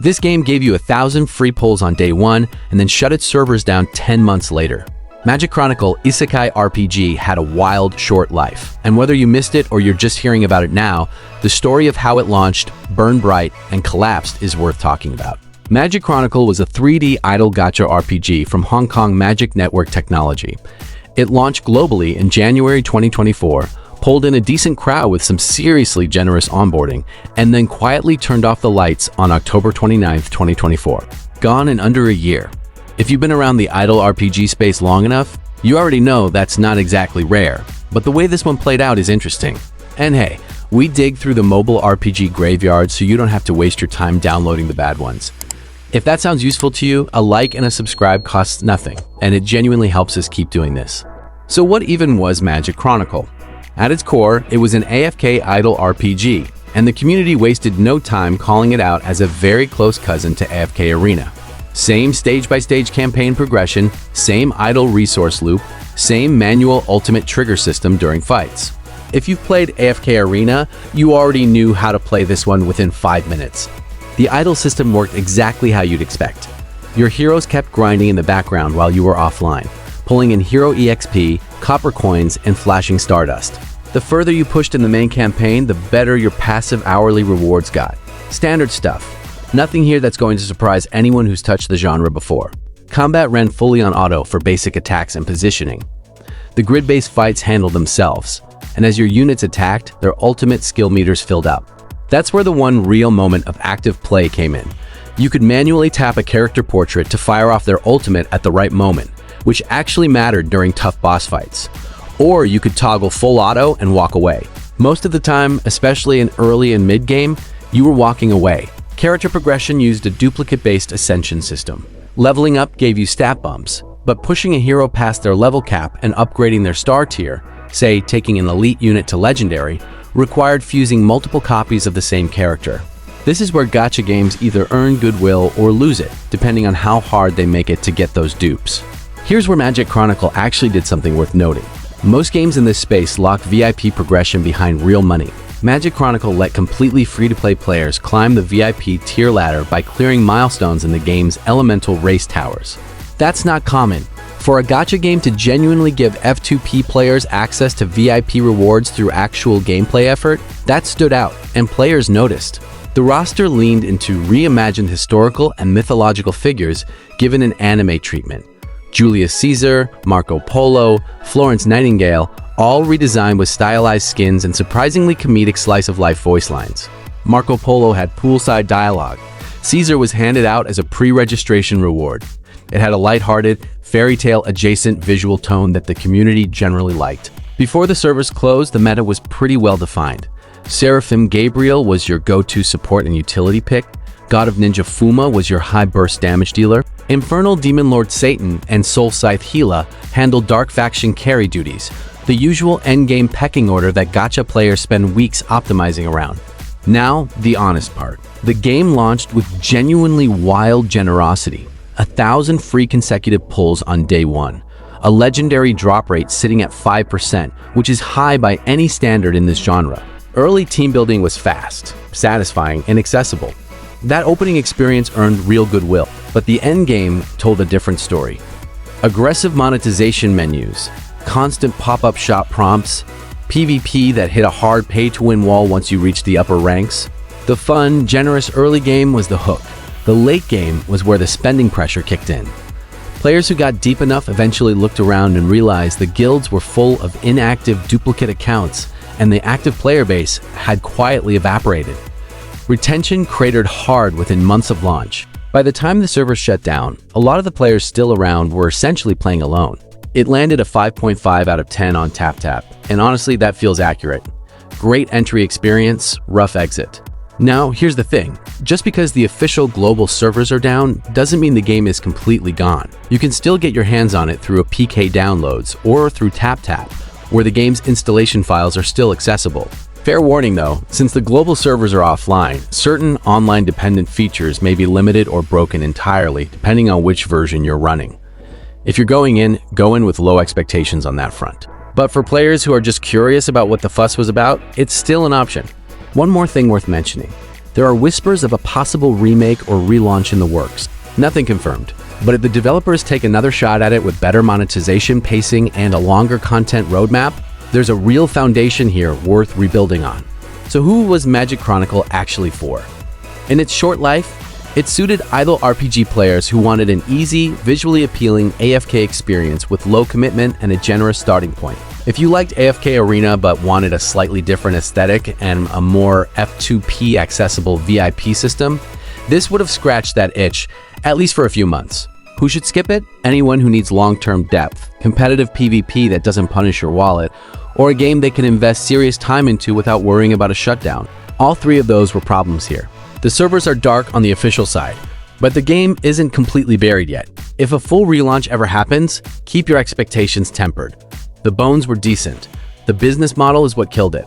This game gave you 1,000 free pulls on day 1 and then shut its servers down 10 months later. Magic Chronicle Isekai RPG had a wild, short life, and whether you missed it or you're just hearing about it now, the story of how it launched, burned bright, and collapsed is worth talking about. Magic Chronicle was a 3D idle gacha RPG from Hong Kong Magic Network Technology. It launched globally in January 2024, pulled in a decent crowd with some seriously generous onboarding, and then quietly turned off the lights on October 29, 2024. Gone in under a year. If you've been around the idle RPG space long enough, you already know that's not exactly rare, but the way this one played out is interesting. And hey, we dig through the mobile RPG graveyard so you don't have to waste your time downloading the bad ones. If that sounds useful to you, a like and a subscribe costs nothing, and it genuinely helps us keep doing this. So what even was Magic Chronicle? At its core, it was an AFK idle RPG, and the community wasted no time calling it out as a very close cousin to AFK Arena. Same stage-by-stage campaign progression, same idle resource loop, same manual ultimate trigger system during fights. If you've played AFK Arena, you already knew how to play this one within 5 minutes. The idle system worked exactly how you'd expect. Your heroes kept grinding in the background while you were offline, pulling in hero EXP, copper coins, and flashing stardust. The further you pushed in the main campaign, the better your passive hourly rewards got. Standard stuff. Nothing here that's going to surprise anyone who's touched the genre before. Combat ran fully on auto for basic attacks and positioning. The grid-based fights handled themselves, and as your units attacked, their ultimate skill meters filled up. That's where the one real moment of active play came in. You could manually tap a character portrait to fire off their ultimate at the right moment, which actually mattered during tough boss fights. Or you could toggle full auto and walk away. Most of the time, especially in early and mid-game, you were walking away. Character progression used a duplicate-based ascension system. Leveling up gave you stat bumps, but pushing a hero past their level cap and upgrading their star tier, say taking an elite unit to legendary, required fusing multiple copies of the same character. This is where gacha games either earn goodwill or lose it, depending on how hard they make it to get those dupes. Here's where Magic Chronicle actually did something worth noting. Most games in this space lock VIP progression behind real money. Magic Chronicle let completely free-to-play players climb the VIP tier ladder by clearing milestones in the game's elemental race towers. That's not common. For a gacha game to genuinely give F2P players access to VIP rewards through actual gameplay effort, that stood out, and players noticed. The roster leaned into reimagined historical and mythological figures given an anime treatment. Julius Caesar, Marco Polo, Florence Nightingale, all redesigned with stylized skins and surprisingly comedic slice-of-life voice lines. Marco Polo had poolside dialogue. Caesar was handed out as a pre-registration reward. It had a lighthearted, fairy tale adjacent visual tone that the community generally liked. Before the servers closed, the meta was pretty well defined. Seraphim Gabriel was your go-to support and utility pick. God of Ninja Fuma was your high burst damage dealer. Infernal Demon Lord Satan and Soul Scythe Gila handled Dark Faction carry duties, the usual endgame pecking order that gacha players spend weeks optimizing around. Now, the honest part. The game launched with genuinely wild generosity. 1,000 free consecutive pulls on day 1. A legendary drop rate sitting at 5%, which is high by any standard in this genre. Early team building was fast, satisfying, and accessible. That opening experience earned real goodwill, but the endgame told a different story. Aggressive monetization menus, constant pop-up shop prompts, PvP that hit a hard pay-to-win wall once you reach the upper ranks. The fun, generous early game was the hook. The late game was where the spending pressure kicked in. Players who got deep enough eventually looked around and realized the guilds were full of inactive duplicate accounts, and the active player base had quietly evaporated. Retention cratered hard within months of launch. By the time the servers shut down, a lot of the players still around were essentially playing alone. It landed a 5.5 out of 10 on TapTap, and honestly, that feels accurate. Great entry experience, rough exit. Now, here's the thing. Just because the official global servers are down doesn't mean the game is completely gone. You can still get your hands on it through a PK downloads or through TapTap, where the game's installation files are still accessible. Fair warning though, since the global servers are offline, certain online-dependent features may be limited or broken entirely, depending on which version you're running. If you're go in with low expectations on that front. But for players who are just curious about what the fuss was about, it's still an option. One more thing worth mentioning. There are whispers of a possible remake or relaunch in the works. Nothing confirmed. But if the developers take another shot at it with better monetization, pacing, and a longer content roadmap, there's a real foundation here worth rebuilding on. So who was Magic Chronicle actually for? In its short life, it suited idle RPG players who wanted an easy, visually appealing AFK experience with low commitment and a generous starting point. If you liked AFK Arena but wanted a slightly different aesthetic and a more F2P accessible VIP system, this would have scratched that itch, at least for a few months. Who should skip it? Anyone who needs long-term depth, competitive PvP that doesn't punish your wallet, or a game they can invest serious time into without worrying about a shutdown. All three of those were problems here. The servers are dark on the official side, but the game isn't completely buried yet. If a full relaunch ever happens, keep your expectations tempered. The bones were decent. The business model is what killed it.